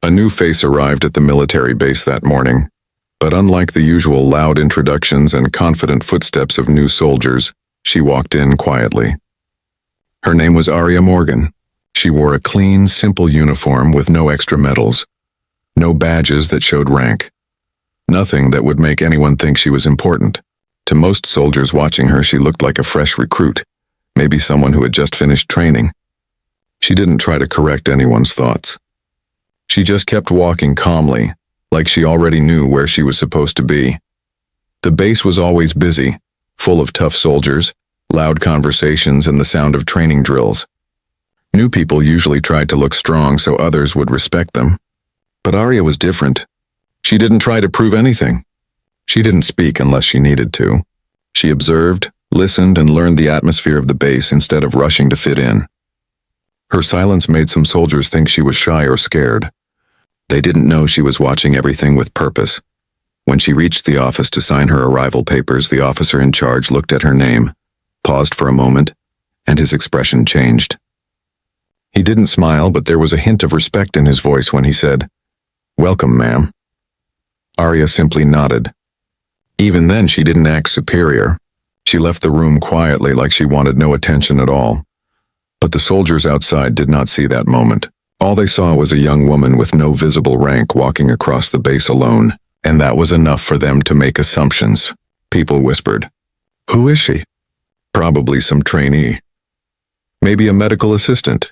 A new face arrived at the military base that morning, but unlike the usual loud introductions and confident footsteps of new soldiers, she walked in quietly. Her name was Aria Morgan. She wore a clean, simple uniform with no extra medals, no badges that showed rank. Nothing that would make anyone think she was important. To most soldiers watching her, she looked like a fresh recruit, maybe someone who had just finished training. She didn't try to correct anyone's thoughts. She just kept walking calmly, like she already knew where she was supposed to be. The base was always busy, full of tough soldiers, loud conversations, and the sound of training drills. New people usually tried to look strong so others would respect them. But Aria was different. She didn't try to prove anything. She didn't speak unless she needed to. She observed, listened, and learned the atmosphere of the base instead of rushing to fit in. Her silence made some soldiers think she was shy or scared. They didn't know she was watching everything with purpose. When she reached the office to sign her arrival papers, the officer in charge looked at her name, paused for a moment, and his expression changed. He didn't smile, but there was a hint of respect in his voice when he said, "Welcome, ma'am." Aria simply nodded. Even then, she didn't act superior. She left the room quietly, like she wanted no attention at all. But the soldiers outside did not see that moment. All they saw was a young woman with no visible rank walking across the base alone, and that was enough for them to make assumptions. People whispered, "Who is she?" "Probably some trainee. Maybe a medical assistant.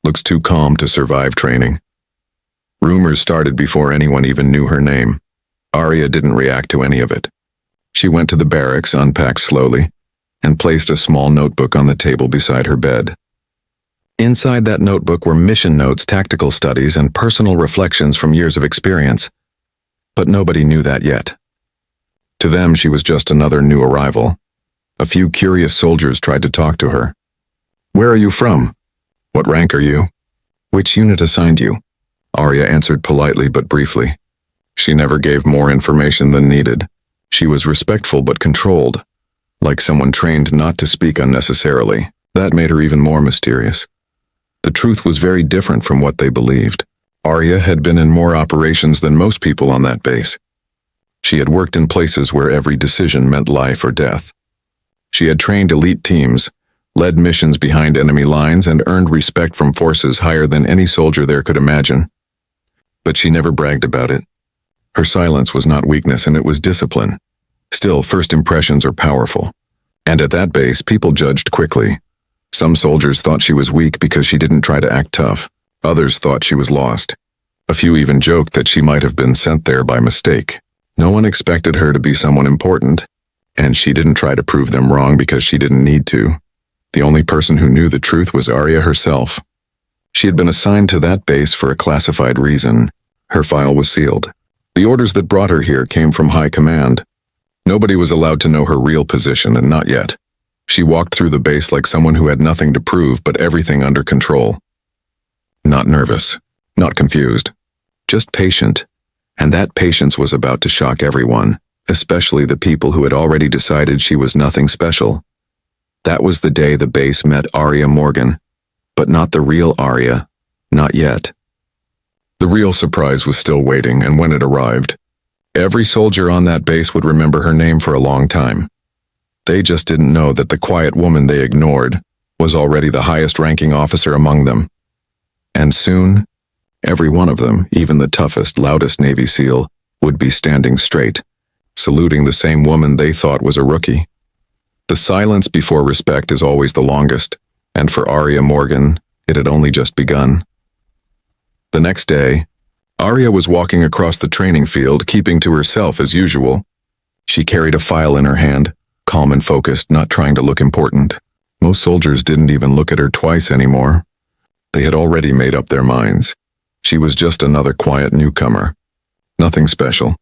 Looks too calm to survive training." Rumors started before anyone even knew her name. Aria didn't react to any of it. She went to the barracks, unpacked slowly, and placed a small notebook on the table beside her bed. Inside that notebook were mission notes, tactical studies, and personal reflections from years of experience. But nobody knew that yet. To them, she was just another new arrival. A few curious soldiers tried to talk to her. "Where are you from? What rank are you? Which unit assigned you?" Aria answered politely but briefly. She never gave more information than needed. She was respectful but controlled, like someone trained not to speak unnecessarily. That made her even more mysterious. The truth was very different from what they believed. Aria had been in more operations than most people on that base. She had worked in places where every decision meant life or death. She had trained elite teams, led missions behind enemy lines, and earned respect from forces higher than any soldier there could imagine. But she never bragged about it. Her silence was not weakness, and it was discipline. Still, first impressions are powerful. And at that base, people judged quickly. Some soldiers thought she was weak because she didn't try to act tough. Others thought she was lost. A few even joked that she might have been sent there by mistake. No one expected her to be someone important, and she didn't try to prove them wrong because she didn't need to. The only person who knew the truth was Aria herself. She had been assigned to that base for a classified reason. Her file was sealed. The orders that brought her here came from high command. Nobody was allowed to know her real position, and not yet. She walked through the base like someone who had nothing to prove but everything under control. Not nervous, not confused, just patient. And that patience was about to shock everyone, especially the people who had already decided she was nothing special. That was the day the base met Aria Morgan, but not the real Aria, not yet. The real surprise was still waiting, and when it arrived, every soldier on that base would remember her name for a long time. They just didn't know that the quiet woman they ignored was already the highest-ranking officer among them. And soon, every one of them, even the toughest, loudest Navy SEAL, would be standing straight, saluting the same woman they thought was a rookie. The silence before respect is always the longest, and for Aria Morgan, it had only just begun. The next day, Aria was walking across the training field, keeping to herself as usual. She carried a file in her hand, calm and focused, not trying to look important. Most soldiers didn't even look at her twice anymore. They had already made up their minds. She was just another quiet newcomer. Nothing special.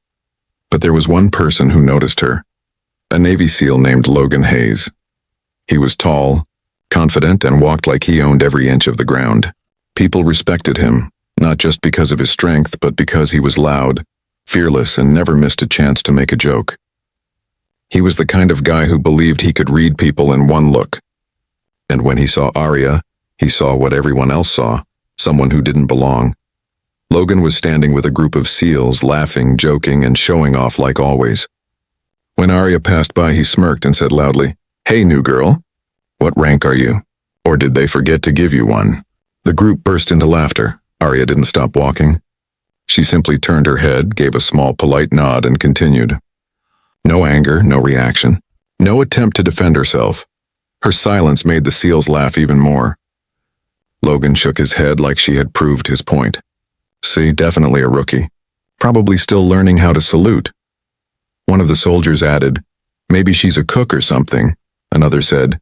But there was one person who noticed her. A Navy SEAL named Logan Hayes. He was tall, confident, and walked like he owned every inch of the ground. People respected him, not just because of his strength, but because he was loud, fearless, and never missed a chance to make a joke. He was the kind of guy who believed he could read people in one look. And when he saw Aria, he saw what everyone else saw, someone who didn't belong. Logan was standing with a group of SEALs, laughing, joking, and showing off like always. When Aria passed by, he smirked and said loudly, "Hey, new girl. What rank are you? Or did they forget to give you one?" The group burst into laughter. Aria didn't stop walking. She simply turned her head, gave a small polite nod, and continued. No anger, no reaction, no attempt to defend herself. Her silence made the SEALs laugh even more. Logan shook his head like she had proved his point. See, definitely a rookie. Probably still learning how to salute. One of the soldiers added, "Maybe she's a cook or something." Another said,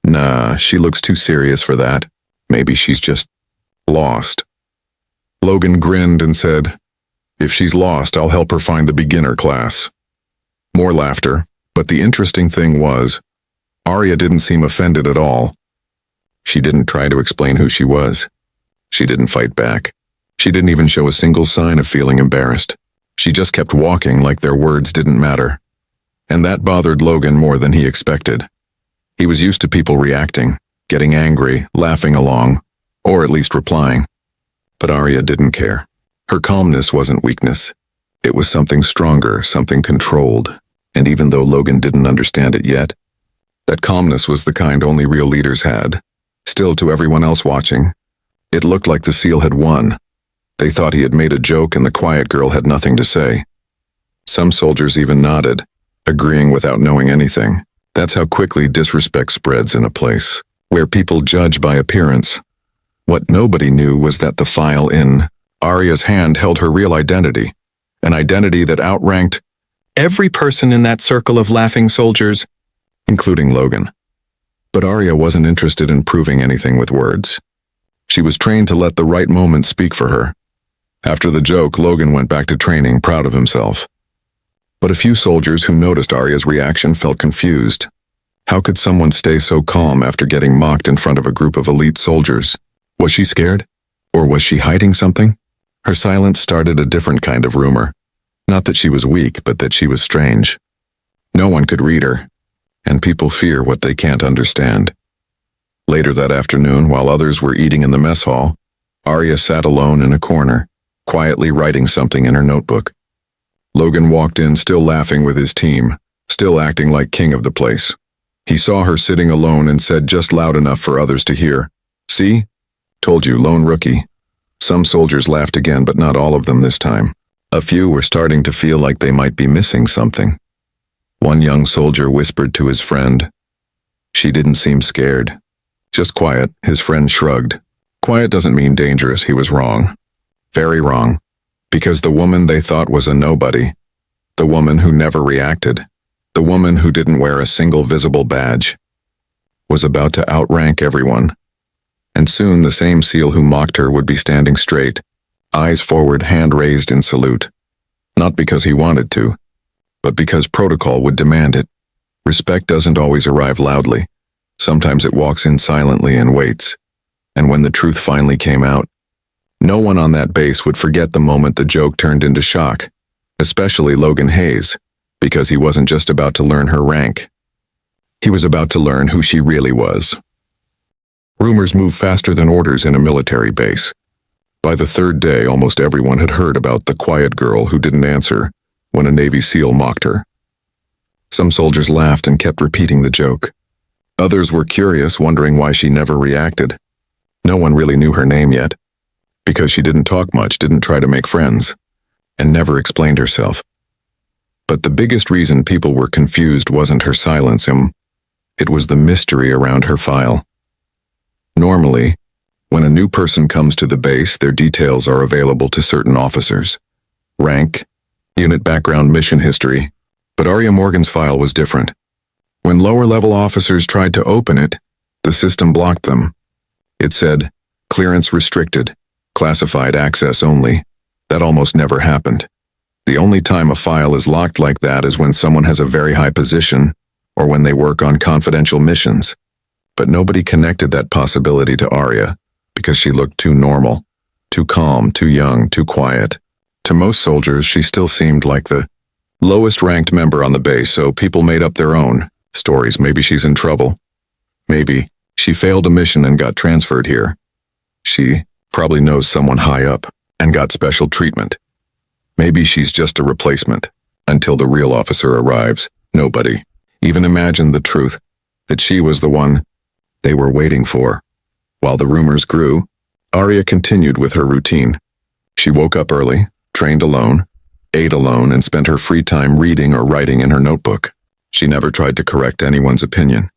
"Nah, she looks too serious for that. Maybe she's just lost." Logan grinned and said, "If she's lost, I'll help her find the beginner class." More laughter, but the interesting thing was, Aria didn't seem offended at all. She didn't try to explain who she was. She didn't fight back. She didn't even show a single sign of feeling embarrassed. She just kept walking like their words didn't matter. And that bothered Logan more than he expected. He was used to people reacting, getting angry, laughing along, or at least replying. But Aria didn't care. Her calmness wasn't weakness. It was something stronger, something controlled. And even though Logan didn't understand it yet, that calmness was the kind only real leaders had. Still, to everyone else watching, it looked like the SEAL had won. They thought he had made a joke and the quiet girl had nothing to say. Some soldiers even nodded, agreeing without knowing anything. That's how quickly disrespect spreads in a place where people judge by appearance. What nobody knew was that the file in Aria's hand held her real identity, an identity that outranked every person in that circle of laughing soldiers, including Logan. But Aria wasn't interested in proving anything with words. She was trained to let the right moment speak for her. After the joke, Logan went back to training, proud of himself. But a few soldiers who noticed Aria's reaction felt confused. How could someone stay so calm after getting mocked in front of a group of elite soldiers? Was she scared? Or was she hiding something? Her silence started a different kind of rumor. Not that she was weak, but that she was strange. No one could read her, and people fear what they can't understand. Later that afternoon, while others were eating in the mess hall, Aria sat alone in a corner, quietly writing something in her notebook. Logan walked in, still laughing with his team, still acting like king of the place. He saw her sitting alone and said just loud enough for others to hear, "See? Told you, lone rookie." Some soldiers laughed again, but not all of them this time. A few were starting to feel like they might be missing something. One young soldier whispered to his friend. She didn't seem scared. Just quiet, his friend shrugged. Quiet doesn't mean dangerous, he was wrong. Very wrong. Because the woman they thought was a nobody, the woman who never reacted, the woman who didn't wear a single visible badge, was about to outrank everyone. And soon the same SEAL who mocked her would be standing straight, eyes forward, hand raised in salute. Not because he wanted to, but because protocol would demand it. Respect doesn't always arrive loudly. Sometimes it walks in silently and waits. And when the truth finally came out, no one on that base would forget the moment the joke turned into shock, especially Logan Hayes, because he wasn't just about to learn her rank. He was about to learn who she really was. Rumors move faster than orders in a military base. By the third day, almost everyone had heard about the quiet girl who didn't answer when a Navy SEAL mocked her. Some soldiers laughed and kept repeating the joke. Others were curious, wondering why she never reacted. No one really knew her name yet, because she didn't talk much, didn't try to make friends, and never explained herself. But the biggest reason people were confused wasn't her silence, it was the mystery around her file. Normally, when a new person comes to the base, their details are available to certain officers. Rank, unit background, mission history. But Aria Morgan's file was different. When lower-level officers tried to open it, the system blocked them. It said, "Clearance restricted, classified access only." That almost never happened. The only time a file is locked like that is when someone has a very high position or when they work on confidential missions. But nobody connected that possibility to Aria because she looked too normal, too calm, too young, too quiet. To most soldiers, she still seemed like the lowest-ranked member on the base, so people made up their own stories. Maybe she's in trouble. Maybe she failed a mission and got transferred here. She probably knows someone high up. and got special treatment. Maybe she's just a replacement. Until the real officer arrives, nobody even imagined the truth, that she was the one they were waiting for. While the rumors grew, Aria continued with her routine. She woke up early, trained alone, ate alone, and spent her free time reading or writing in her notebook. She never tried to correct anyone's opinion.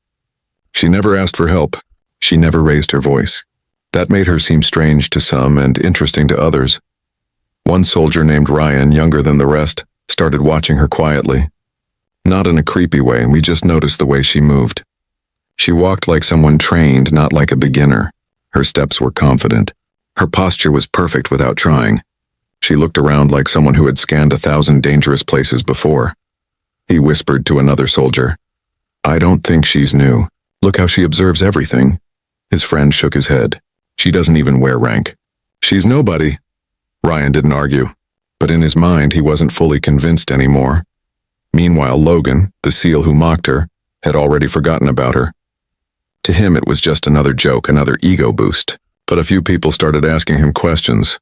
She never asked for help. She never raised her voice. That made her seem strange to some and interesting to others. One soldier named Ryan, younger than the rest, started watching her quietly. Not in a creepy way, we just noticed the way she moved. She walked like someone trained, not like a beginner. Her steps were confident. Her posture was perfect without trying. She looked around like someone who had scanned 1,000 dangerous places before. He whispered to another soldier, "I don't think she's new. Look how she observes everything." His friend shook his head. "She doesn't even wear rank. She's nobody." Ryan didn't argue, but in his mind he wasn't fully convinced anymore. Meanwhile, Logan, the SEAL who mocked her, had already forgotten about her. To him it was just another joke, another ego boost. But a few people started asking him questions.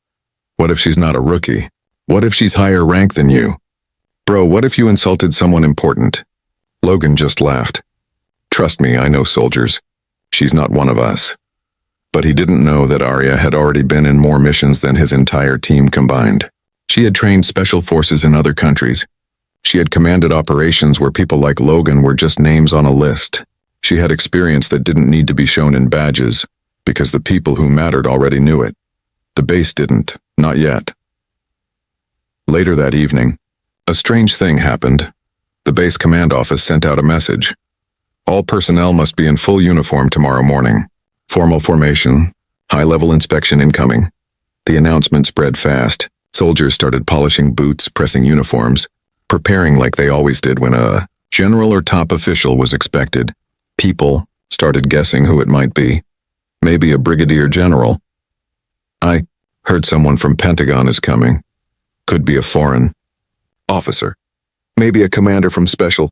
What if she's not a rookie? What if she's higher rank than you? Bro, what if you insulted someone important? Logan just laughed. Trust me, I know soldiers. She's not one of us. But he didn't know that Aria had already been in more missions than his entire team combined. She had trained special forces in other countries. She had commanded operations where people like Logan were just names on a list. She had experience that didn't need to be shown in badges, because the people who mattered already knew it. The base didn't, not yet. Later that evening, a strange thing happened. The base command office sent out a message. All personnel must be in full uniform tomorrow morning. Formal formation, high-level inspection incoming. The announcement spread fast. Soldiers started polishing boots, pressing uniforms, preparing like they always did when a general or top official was expected. People started guessing who it might be. Maybe a brigadier general. I heard someone from Pentagon is coming. Could be a foreign officer. Maybe a commander from Special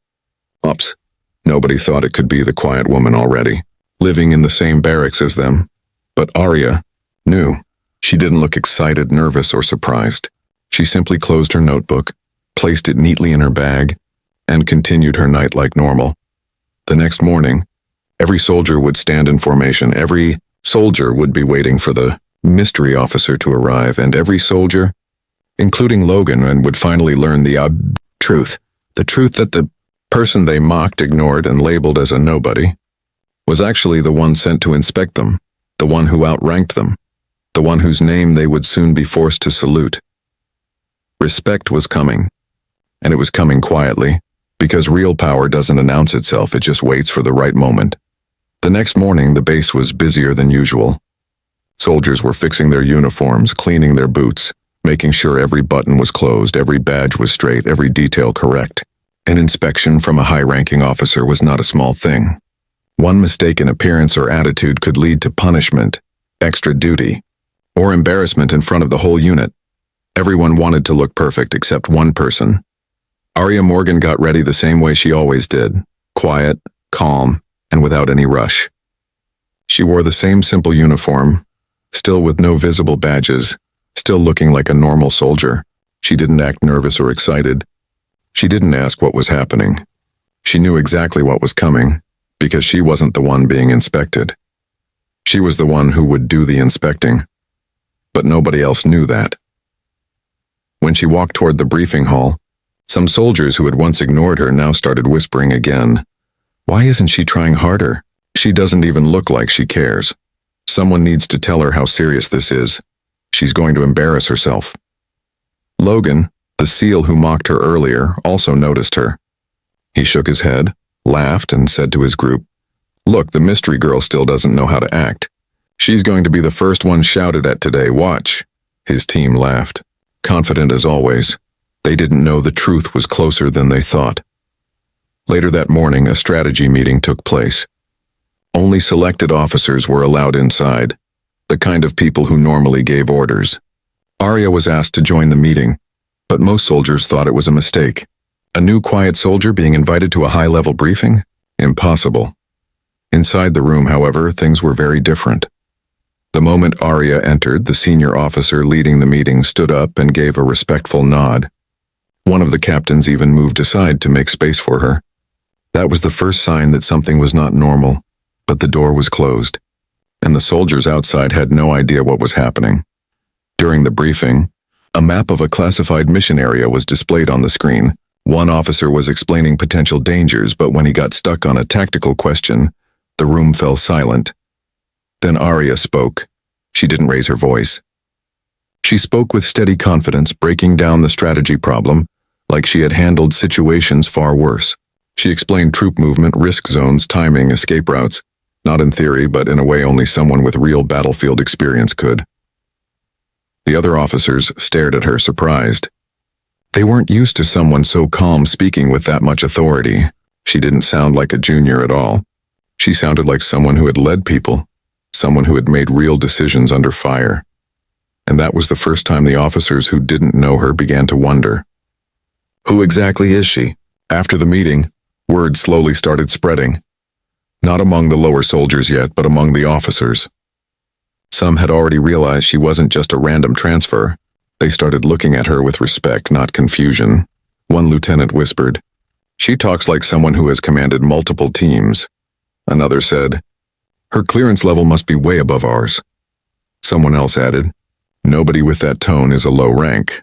Ops. Nobody thought it could be the quiet woman already, living in the same barracks as them. But Aria knew. She didn't look excited, nervous, or surprised. She simply closed her notebook, placed it neatly in her bag, and continued her night like normal. The next morning, every soldier would stand in formation. Every soldier would be waiting for the mystery officer to arrive, and every soldier, including Logan, would finally learn the truth. The truth that the person they mocked, ignored, and labeled as a nobody was actually the one sent to inspect them, the one who outranked them, the one whose name they would soon be forced to salute. Respect was coming, and it was coming quietly, because real power doesn't announce itself, it just waits for the right moment. The next morning, the base was busier than usual. Soldiers were fixing their uniforms, cleaning their boots, making sure every button was closed, every badge was straight, every detail correct. An inspection from a high-ranking officer was not a small thing. One mistake in appearance or attitude could lead to punishment, extra duty, or embarrassment in front of the whole unit. Everyone wanted to look perfect except one person. Aria Morgan got ready the same way she always did, quiet, calm, and without any rush. She wore the same simple uniform, still with no visible badges, still looking like a normal soldier. She didn't act nervous or excited. She didn't ask what was happening. She knew exactly what was coming, because she wasn't the one being inspected. She was the one who would do the inspecting. But nobody else knew that. When she walked toward the briefing hall, some soldiers who had once ignored her now started whispering again. Why isn't she trying harder? She doesn't even look like she cares. Someone needs to tell her how serious this is. She's going to embarrass herself. Logan, the SEAL who mocked her earlier, also noticed her. He shook his head, laughed, and said to his group, "Look, the mystery girl still doesn't know how to act. She's going to be the first one shouted at today, watch." His team laughed, confident as always. They didn't know the truth was closer than they thought. Later that morning, a strategy meeting took place. Only selected officers were allowed inside, the kind of people who normally gave orders. Aria was asked to join the meeting, but most soldiers thought it was a mistake. A new quiet soldier being invited to a high-level briefing? Impossible. Inside the room, however, things were very different. The moment Aria entered, the senior officer leading the meeting stood up and gave a respectful nod. One of the captains even moved aside to make space for her. That was the first sign that something was not normal, but the door was closed, and the soldiers outside had no idea what was happening. During the briefing, a map of a classified mission area was displayed on the screen. One officer was explaining potential dangers, but when he got stuck on a tactical question, the room fell silent. Then Aria spoke. She didn't raise her voice. She spoke with steady confidence, breaking down the strategy problem like she had handled situations far worse. She explained troop movement, risk zones, timing, escape routes, not in theory, but in a way only someone with real battlefield experience could. The other officers stared at her, surprised. They weren't used to someone so calm speaking with that much authority. She didn't sound like a junior at all. She sounded like someone who had led people, someone who had made real decisions under fire. And that was the first time the officers who didn't know her began to wonder. Who exactly is she? After the meeting, word slowly started spreading. Not among the lower soldiers yet, but among the officers. Some had already realized she wasn't just a random transfer. They started looking at her with respect, not confusion. One lieutenant whispered, "She talks like someone who has commanded multiple teams." Another said, "Her clearance level must be way above ours." Someone else added, "Nobody with that tone is a low rank."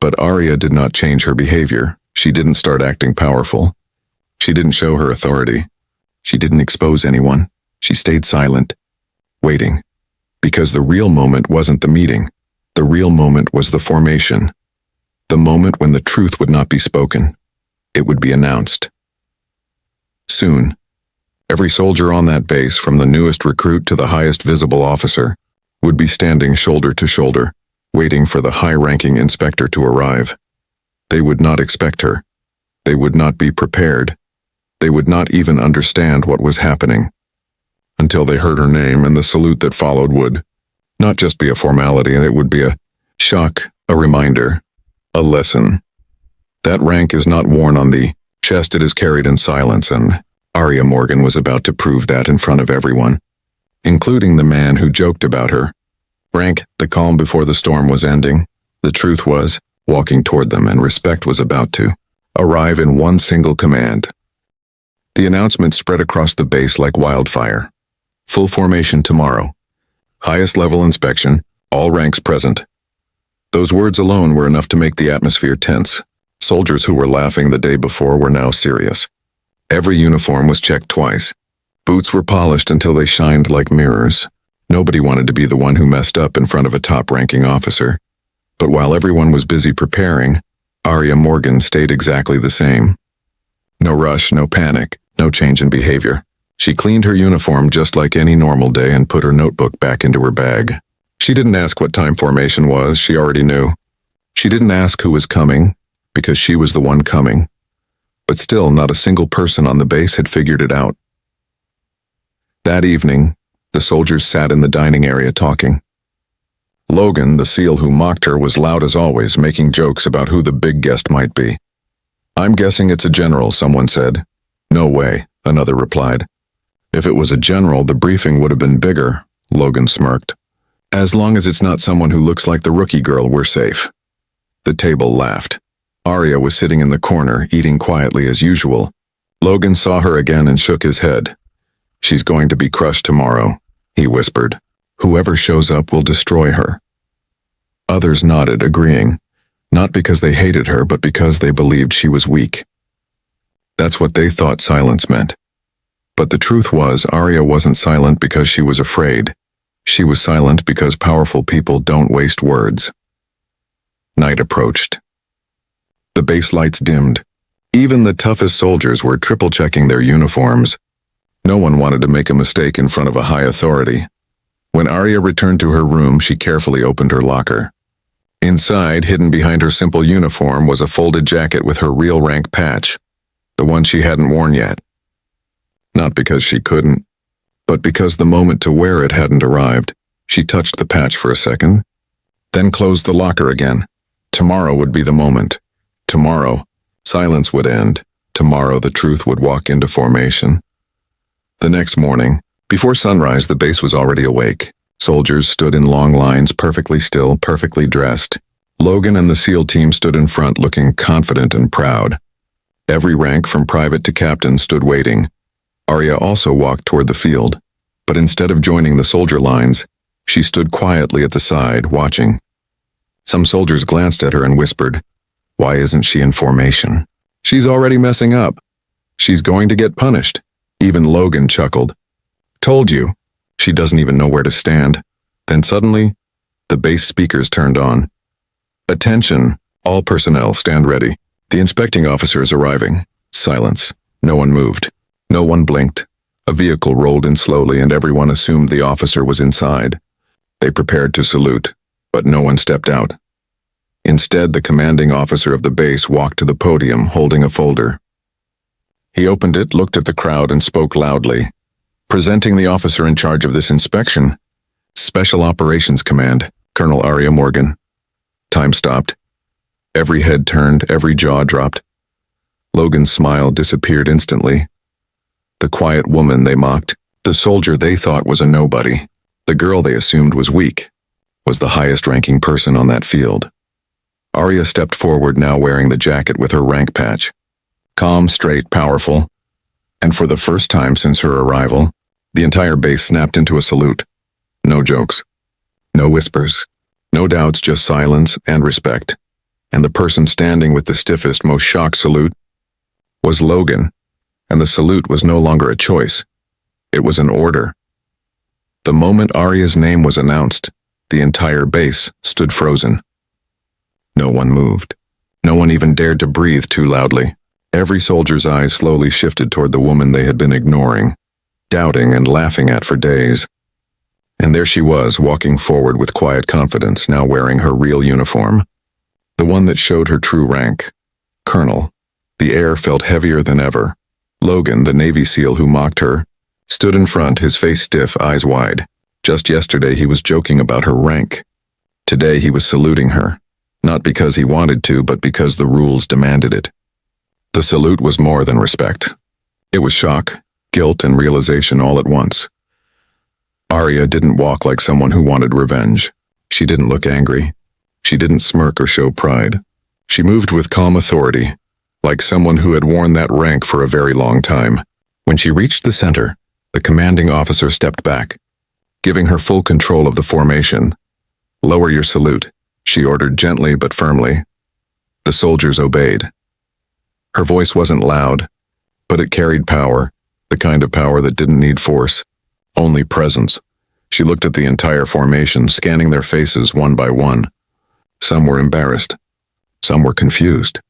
But Aria did not change her behavior. She didn't start acting powerful. She didn't show her authority. She didn't expose anyone. She stayed silent, waiting. Because the real moment wasn't the meeting. The real moment was the formation. The moment when the truth would not be spoken. It would be announced. Soon, every soldier on that base, from the newest recruit to the highest visible officer, would be standing shoulder to shoulder, waiting for the high-ranking inspector to arrive. They would not expect her. They would not be prepared. They would not even understand what was happening. Until they heard her name, and the salute that followed would not just be a formality, it would be a shock, a reminder, a lesson. That rank is not worn on the chest, it is carried in silence, and Aria Morgan was about to prove that in front of everyone, including the man who joked about her. Rank, the calm before the storm was ending. The truth was walking toward them, and respect was about to arrive in one single command. The announcement spread across the base like wildfire. Full formation tomorrow. Highest level inspection, all ranks present. Those words alone were enough to make the atmosphere tense. Soldiers who were laughing the day before were now serious. Every uniform was checked twice. Boots were polished until they shined like mirrors. Nobody wanted to be the one who messed up in front of a top-ranking officer. But while everyone was busy preparing, Aria Morgan stayed exactly the same. No rush, no panic, no change in behavior. She cleaned her uniform just like any normal day and put her notebook back into her bag. She didn't ask what time formation was, she already knew. She didn't ask who was coming, because she was the one coming. But still, not a single person on the base had figured it out. That evening, the soldiers sat in the dining area talking. Logan, the SEAL who mocked her, was loud as always, making jokes about who the big guest might be. "I'm guessing it's a general," someone said. "No way," another replied. "If it was a general, the briefing would have been bigger," Logan smirked. "As long as it's not someone who looks like the rookie girl, we're safe." The table laughed. Aria was sitting in the corner, eating quietly as usual. Logan saw her again and shook his head. "She's going to be crushed tomorrow," he whispered. "Whoever shows up will destroy her." Others nodded, agreeing, not because they hated her, but because they believed she was weak. That's what they thought silence meant. But the truth was, Aria wasn't silent because she was afraid. She was silent because powerful people don't waste words. Night approached. The base lights dimmed. Even the toughest soldiers were triple-checking their uniforms. No one wanted to make a mistake in front of a high authority. When Aria returned to her room, she carefully opened her locker. Inside, hidden behind her simple uniform, was a folded jacket with her real rank patch, the one she hadn't worn yet. Not because she couldn't, but because the moment to wear it hadn't arrived. She touched the patch for a second, then closed the locker again. Tomorrow would be the moment. Tomorrow, silence would end. Tomorrow, the truth would walk into formation. The next morning, before sunrise, the base was already awake. Soldiers stood in long lines, perfectly still, perfectly dressed. Logan and the SEAL team stood in front, looking confident and proud. Every rank from private to captain stood waiting. Aria also walked toward the field, but instead of joining the soldier lines, she stood quietly at the side, watching. Some soldiers glanced at her and whispered, "Why isn't she in formation? She's already messing up. She's going to get punished." Even Logan chuckled. "Told you. She doesn't even know where to stand." Then suddenly, the base speakers turned on. "Attention, all personnel, stand ready. The inspecting officer is arriving." Silence. No one moved. No one blinked. A vehicle rolled in slowly and everyone assumed the officer was inside. They prepared to salute, but no one stepped out. Instead, the commanding officer of the base walked to the podium holding a folder. He opened it, looked at the crowd, and spoke loudly. "Presenting the officer in charge of this inspection, Special Operations Command, Colonel Aria Morgan." Time stopped. Every head turned, every jaw dropped. Logan's smile disappeared instantly. The quiet woman they mocked, the soldier they thought was a nobody, the girl they assumed was weak, was the highest-ranking person on that field. Aria stepped forward, now wearing the jacket with her rank patch. Calm, straight, powerful. And for the first time since her arrival, the entire base snapped into a salute. No jokes. No whispers. No doubts, just silence and respect. And the person standing with the stiffest, most shocked salute was Logan. And the salute was no longer a choice. It was an order. The moment Aria's name was announced, the entire base stood frozen. No one moved. No one even dared to breathe too loudly. Every soldier's eyes slowly shifted toward the woman they had been ignoring, doubting and laughing at for days. And there she was, walking forward with quiet confidence, now wearing her real uniform. The one that showed her true rank. Colonel. The air felt heavier than ever. Logan, the Navy SEAL who mocked her, stood in front, his face stiff, eyes wide. Just yesterday he was joking about her rank. Today he was saluting her. Not because he wanted to, but because the rules demanded it. The salute was more than respect. It was shock, guilt, and realization all at once. Aria didn't walk like someone who wanted revenge. She didn't look angry. She didn't smirk or show pride. She moved with calm authority, like someone who had worn that rank for a very long time. When she reached the center, the commanding officer stepped back, giving her full control of the formation. "Lower your salute," she ordered gently but firmly. The soldiers obeyed. Her voice wasn't loud, but it carried power, the kind of power that didn't need force, only presence. She looked at the entire formation, scanning their faces one by one. Some were embarrassed. Some were confused.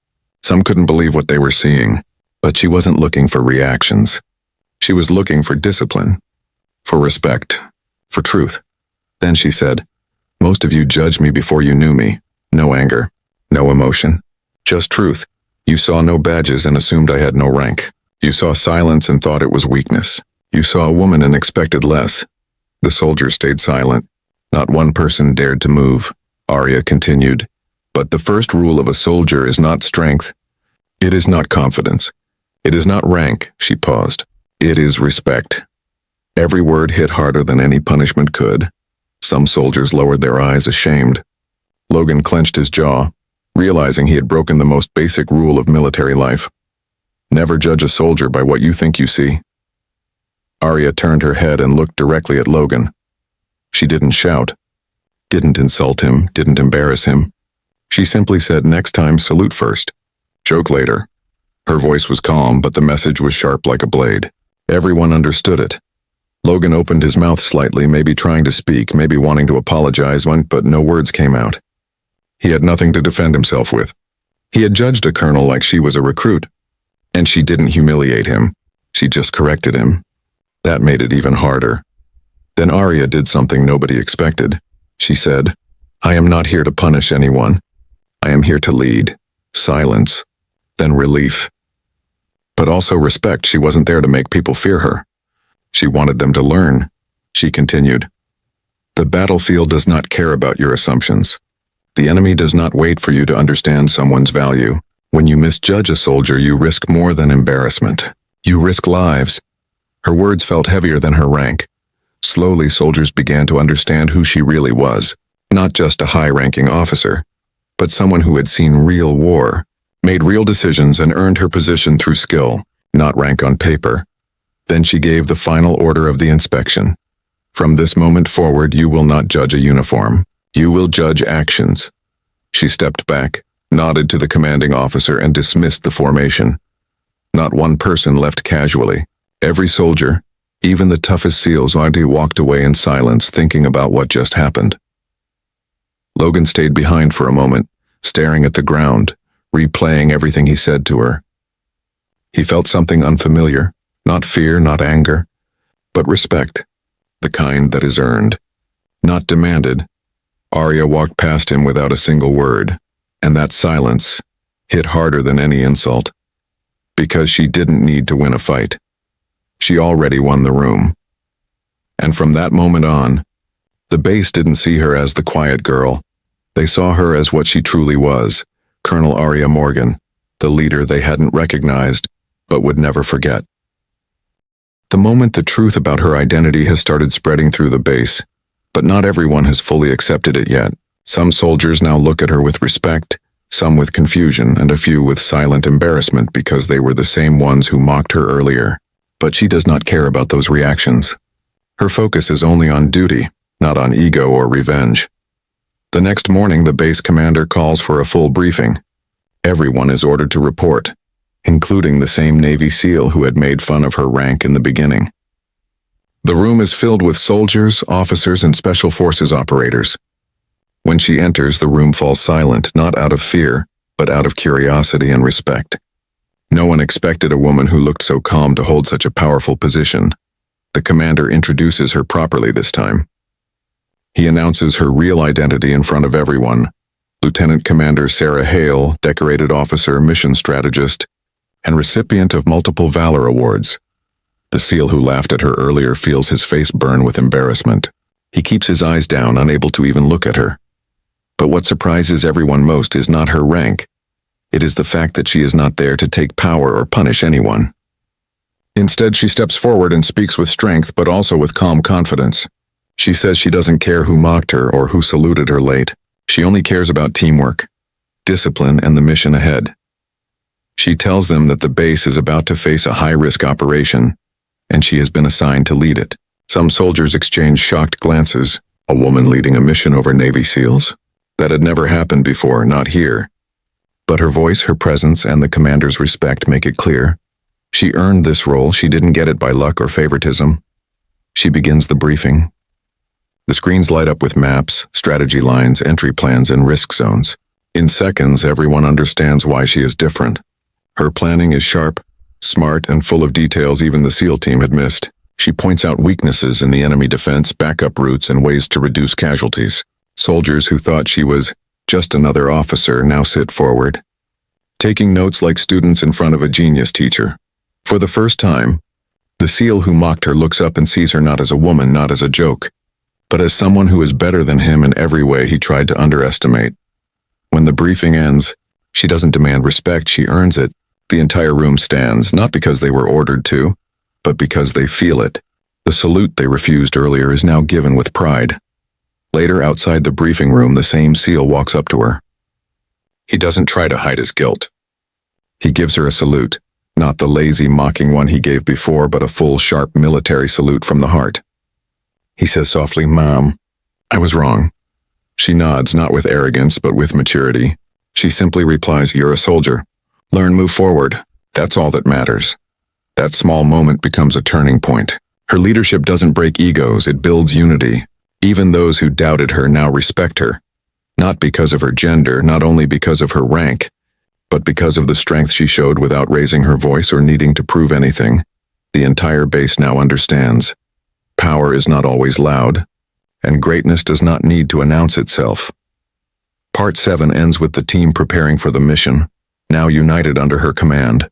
Some couldn't believe what they were seeing, but she wasn't looking for reactions. She was looking for discipline, for respect, for truth. Then she said, "Most of you judged me before you knew me. No anger, no emotion, just truth. You saw no badges and assumed I had no rank. You saw silence and thought it was weakness. You saw a woman and expected less." The soldiers stayed silent. Not one person dared to move. Aria continued, "But the first rule of a soldier is not strength. It is not confidence. It is not rank." She paused. "It is respect." Every word hit harder than any punishment could. Some soldiers lowered their eyes, ashamed. Logan clenched his jaw, realizing he had broken the most basic rule of military life. Never judge a soldier by what you think you see. Aria turned her head and looked directly at Logan. She didn't shout, didn't insult him, didn't embarrass him. She simply said, "Next time, salute first. Joke later." Her voice was calm, but the message was sharp like a blade. Everyone understood it. Logan opened his mouth slightly, maybe trying to speak, maybe wanting to apologize, but no words came out. He had nothing to defend himself with. He had judged a colonel like she was a recruit. And she didn't humiliate him. She just corrected him. That made it even harder. Then Aria did something nobody expected. She said, "I am not here to punish anyone. I am here to lead." Silence, then relief. But also respect. She wasn't there to make people fear her. She wanted them to learn. She continued, "The battlefield does not care about your assumptions. The enemy does not wait for you to understand someone's value. When you misjudge a soldier, you risk more than embarrassment. You risk lives." Her words felt heavier than her rank, Slowly, soldiers began to understand who she really was, not just a high-ranking officer, but someone who had seen real war, made real decisions, and earned her position through skill, not rank on paper. Then she gave the final order of the inspection. From this moment forward, you will not judge a uniform. You will judge actions. She stepped back, nodded to the commanding officer, and dismissed the formation. Not one person left casually. Every soldier, even the toughest SEALs, walked away in silence, thinking about what just happened. Logan stayed behind for a moment, staring at the ground, replaying everything he said to her. He felt something unfamiliar, not fear, not anger, but respect, the kind that is earned, not demanded. Aria walked past him without a single word, and that silence hit harder than any insult. Because she didn't need to win a fight. She already won the room. And from that moment on, the base didn't see her as the quiet girl. They saw her as what she truly was, Colonel Aria Morgan, the leader they hadn't recognized, but would never forget. The moment the truth about her identity has started spreading through the base, but not everyone has fully accepted it yet. Some soldiers now look at her with respect, some with confusion, and a few with silent embarrassment because they were the same ones who mocked her earlier. But she does not care about those reactions. Her focus is only on duty, not on ego or revenge. The next morning, the base commander calls for a full briefing. Everyone is ordered to report, including the same Navy SEAL who had made fun of her rank in the beginning. The room is filled with soldiers, officers, and special forces operators. When she enters, the room falls silent, not out of fear, but out of curiosity and respect. No one expected a woman who looked so calm to hold such a powerful position. The commander introduces her properly this time. He announces her real identity in front of everyone. Lieutenant Commander Sarah Hale, decorated officer, mission strategist, and recipient of multiple Valor Awards. The SEAL who laughed at her earlier feels his face burn with embarrassment. He keeps his eyes down, unable to even look at her. But what surprises everyone most is not her rank. It is the fact that she is not there to take power or punish anyone. Instead, she steps forward and speaks with strength, but also with calm confidence. She says she doesn't care who mocked her or who saluted her late. She only cares about teamwork, discipline, and the mission ahead. She tells them that the base is about to face a high-risk operation, and she has been assigned to lead it. Some soldiers exchange shocked glances. A woman leading a mission over Navy SEALs? That had never happened before, not here. But her voice, her presence, and the commander's respect make it clear. She earned this role. She didn't get it by luck or favoritism. She begins the briefing. The screens light up with maps, strategy lines, entry plans, and risk zones. In seconds, everyone understands why she is different. Her planning is sharp, smart, and full of details even the SEAL team had missed. She points out weaknesses in the enemy defense, backup routes, and ways to reduce casualties. Soldiers who thought she was just another officer now sit forward, taking notes like students in front of a genius teacher. For the first time, the SEAL who mocked her looks up and sees her not as a woman, not as a joke, but as someone who is better than him in every way he tried to underestimate. When the briefing ends, she doesn't demand respect, she earns it. The entire room stands, not because they were ordered to, but because they feel it. The salute they refused earlier is now given with pride. Later, outside the briefing room, the same SEAL walks up to her. He doesn't try to hide his guilt. He gives her a salute, not the lazy, mocking one he gave before, but a full, sharp military salute from the heart. He says softly, "Mom, I was wrong." She nods, not with arrogance, but with maturity. She simply replies, "You're a soldier. Learn, move forward. That's all that matters." That small moment becomes a turning point. Her leadership doesn't break egos, it builds unity. Even those who doubted her now respect her, not because of her gender, not only because of her rank, but because of the strength she showed without raising her voice or needing to prove anything. The entire base now understands. Power is not always loud, and greatness does not need to announce itself. Part 7 ends with the team preparing for the mission, now united under her command.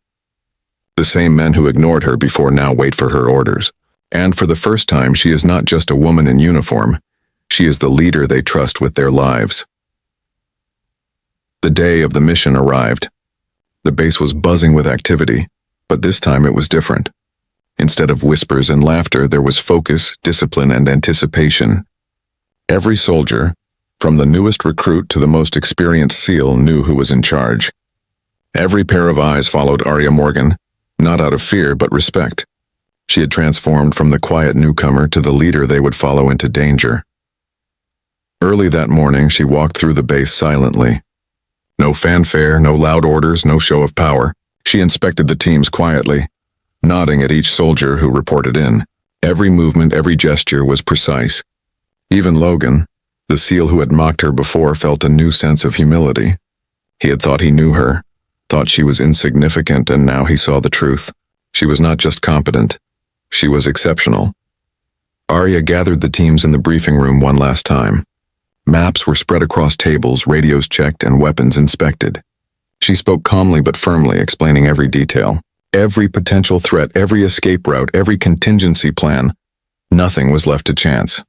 The same men who ignored her before now wait for her orders. And for the first time, she is not just a woman in uniform. She is the leader they trust with their lives. The day of the mission arrived. The base was buzzing with activity, but this time it was different. Instead of whispers and laughter, there was focus, discipline, and anticipation. Every soldier, from the newest recruit to the most experienced SEAL, knew who was in charge. Every pair of eyes followed Aria Morgan, not out of fear but respect. She had transformed from the quiet newcomer to the leader they would follow into danger. Early that morning, she walked through the base silently. No fanfare, no loud orders, no show of power. She inspected the teams quietly, nodding at each soldier who reported in. Every movement, every gesture was precise. Even Logan, the SEAL who had mocked her before, felt a new sense of humility. He had thought he knew her, thought she was insignificant, and now he saw the truth. She was not just competent. She was exceptional. Aria gathered the teams in the briefing room one last time. Maps were spread across tables, radios checked, and weapons inspected. She spoke calmly but firmly, explaining every detail. Every potential threat, every escape route, every contingency plan. Nothing was left to chance.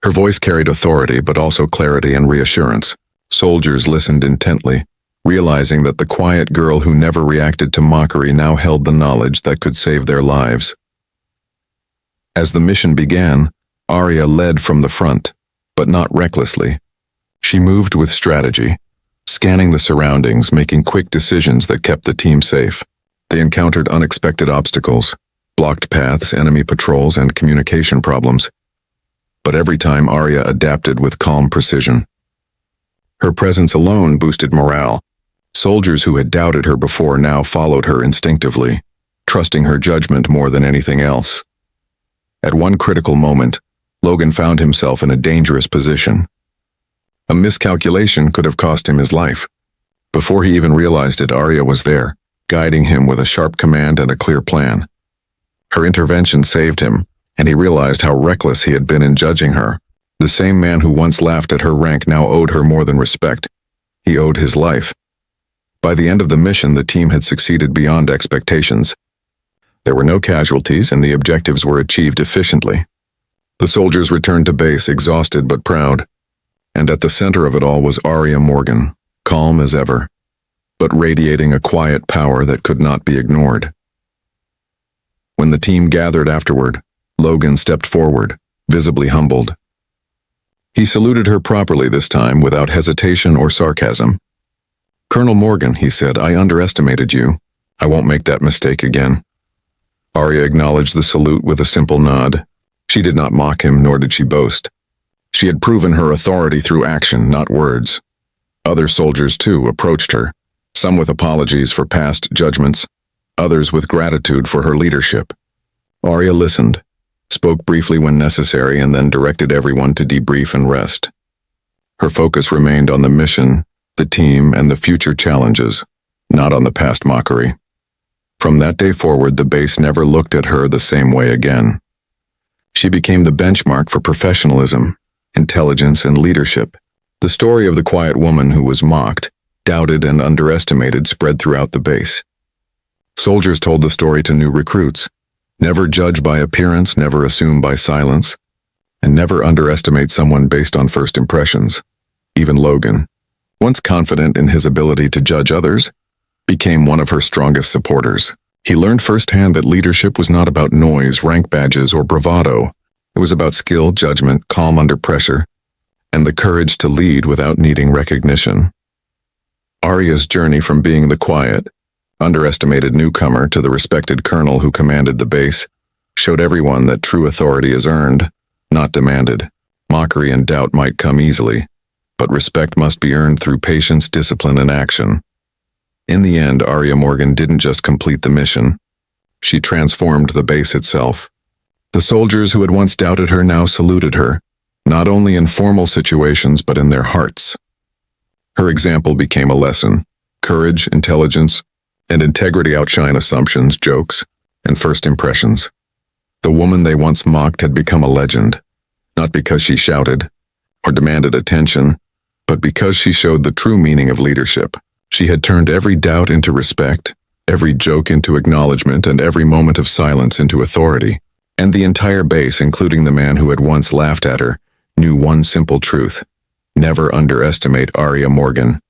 Her voice carried authority but also clarity and reassurance. Soldiers listened intently, realizing that the quiet girl who never reacted to mockery now held the knowledge that could save their lives. As the mission began, Aria led from the front, but not recklessly. She moved with strategy, scanning the surroundings, making quick decisions that kept the team safe. They encountered unexpected obstacles, blocked paths, enemy patrols, and communication problems. But every time Aria adapted with calm precision. Her presence alone boosted morale. Soldiers who had doubted her before now followed her instinctively, trusting her judgment more than anything else. At one critical moment, Logan found himself in a dangerous position. A miscalculation could have cost him his life. Before he even realized it, Aria was there, guiding him with a sharp command and a clear plan. Her intervention saved him, and he realized how reckless he had been in judging her. The same man who once laughed at her rank now owed her more than respect. He owed his life. By the end of the mission, the team had succeeded beyond expectations. There were no casualties, and the objectives were achieved efficiently. The soldiers returned to base, exhausted but proud. And at the center of it all was Aria Morgan, calm as ever, but radiating a quiet power that could not be ignored. When the team gathered afterward, Logan stepped forward, visibly humbled. He saluted her properly this time, without hesitation or sarcasm. "Colonel Morgan," he said, "I underestimated you. I won't make that mistake again." Aria acknowledged the salute with a simple nod. She did not mock him, nor did she boast. She had proven her authority through action, not words. Other soldiers, too, approached her, some with apologies for past judgments, others with gratitude for her leadership. Aria listened, spoke briefly when necessary, and then directed everyone to debrief and rest. Her focus remained on the mission, the team, and the future challenges, not on the past mockery. From that day forward, the base never looked at her the same way again. She became the benchmark for professionalism, intelligence, and leadership. The story of the quiet woman who was mocked, doubted, and underestimated spread throughout the base. Soldiers told the story to new recruits. Never judge by appearance, never assume by silence, and never underestimate someone based on first impressions. Even Logan, once confident in his ability to judge others, became one of her strongest supporters. He learned firsthand that leadership was not about noise, rank badges, or bravado. It was about skill, judgment, calm under pressure, and the courage to lead without needing recognition. Aria's journey from being the quiet, underestimated newcomer to the respected colonel who commanded the base showed everyone that true authority is earned, not demanded. Mockery and doubt might come easily, but respect must be earned through patience, discipline, and action. In the end, Aria Morgan didn't just complete the mission. She transformed the base itself. The soldiers who had once doubted her now saluted her, not only in formal situations but in their hearts. Her example became a lesson. Courage, intelligence, and integrity outshine assumptions, jokes, and first impressions. The woman they once mocked had become a legend, not because she shouted or demanded attention, but because she showed the true meaning of leadership. She had turned every doubt into respect, every joke into acknowledgement, and every moment of silence into authority. And the entire base, including the man who had once laughed at her, knew one simple truth: never underestimate Aria Morgan.